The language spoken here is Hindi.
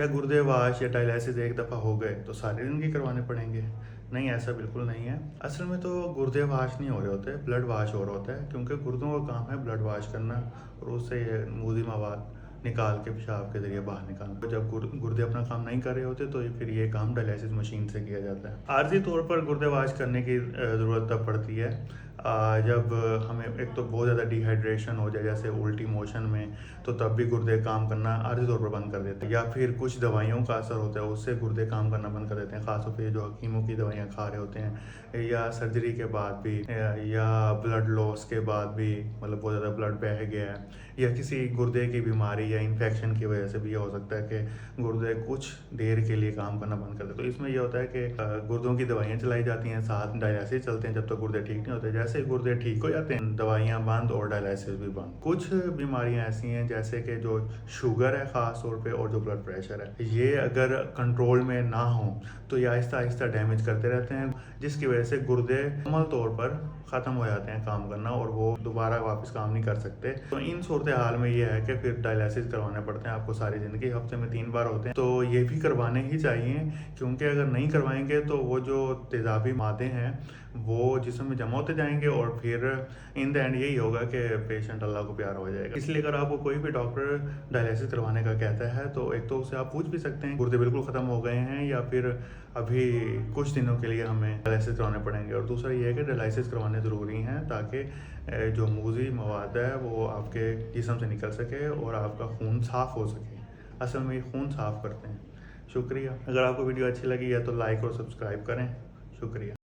क्या गुर्दे वाश या डायलिसिस एक दफ़ा हो गए तो सारे दिन के करवाने पड़ेंगे? नहीं, ऐसा बिल्कुल नहीं है। असल में तो गुर्दे वाश नहीं हो रहे होते, ब्लड वाश हो रहा होता है, क्योंकि गुर्दों का काम है ब्लड वाश करना और उससे ये मूजी मवाद निकाल के पेशाब के ज़रिए बाहर निकालना। तो जब गुर्दे अपना काम नहीं कर रहे होते तो फिर ये काम डायलिसिस मशीन से किया जाता है। आर्जी तौर पर गुर्दे वाश करने की ज़रूरत तब पड़ती है जब हमें एक तो बहुत ज़्यादा डिहाइड्रेशन हो जाए, जैसे उल्टी मोशन में, तो तब भी गुर्दे काम करना आर्जी तौर पर बंद कर देते हैं। या फिर कुछ दवाइयों का असर होता है, उससे गुर्दे काम करना बंद कर देते हैं, ख़ासतौर पे जो हकीमों की दवाइयाँ खा रहे होते हैं, या सर्जरी के बाद भी, या ब्लड लॉस के बाद भी, मतलब बहुत ज़्यादा ब्लड बह गया है, या किसी गुर्दे की बीमारी या इन्फेक्शन की वजह से भी ये हो सकता है कि गुर्दे कुछ देर के लिए काम करना बंद कर दें। तो इसमें यह होता है कि गुर्दों की दवाइयाँ चलाई जाती हैं, साथ डायलिसिस चलते हैं जब तक गुर्दे ठीक नहीं होते। जैसे ही गुर्दे ठीक हो जाते हैं, दवाइयाँ बंद और डायलिसिस भी बंद। कुछ बीमारियाँ ऐसी हैं जैसे कि जो शुगर है ख़ास तौर पे, और जो ब्लड प्रेशर है, ये अगर कंट्रोल में ना हो तो ये आहिस्ता आहिस्ता डैमेज करते रहते हैं, जिसकी वजह से गुर्दे मुकम्मल तौर पर ख़त्म हो जाते हैं काम करना और वो दोबारा वापस काम नहीं कर सकते। तो इन सूरत हाल में ये है कि फिर डायलिसिस करवाने पड़ते हैं आपको सारी ज़िंदगी, हफ्ते में 3 बार होते हैं। तो ये भी करवाने ही चाहिए, क्योंकि अगर नहीं करवाएंगे तो वो जो तेज़ाबी मादे हैं वो जिस्म में जमा होते जाएंगे और फिर इन द एंड यही होगा कि पेशेंट अल्लाह को प्यारा हो जाएगा। इसलिए अगर आपको कोई भी डॉक्टर डायलिसिस करवाने का कहता है तो एक तो उससे आप पूछ भी सकते हैं गुर्दे बिल्कुल ख़त्म हो गए हैं या फिर अभी कुछ दिनों के लिए हमें डायलिसिस करवाने पड़ेंगे। और दूसरा ये है कि डायलिसिस करवाने ज़रूरी हैं ताकि जो मूजी मवाद है वो आपके जिस्म से निकल सके और आपका खून साफ़ हो सके। असल में ये खून साफ़ करते हैं। शुक्रिया। अगर आपको वीडियो अच्छी लगी है तो लाइक और सब्सक्राइब करें। शुक्रिया।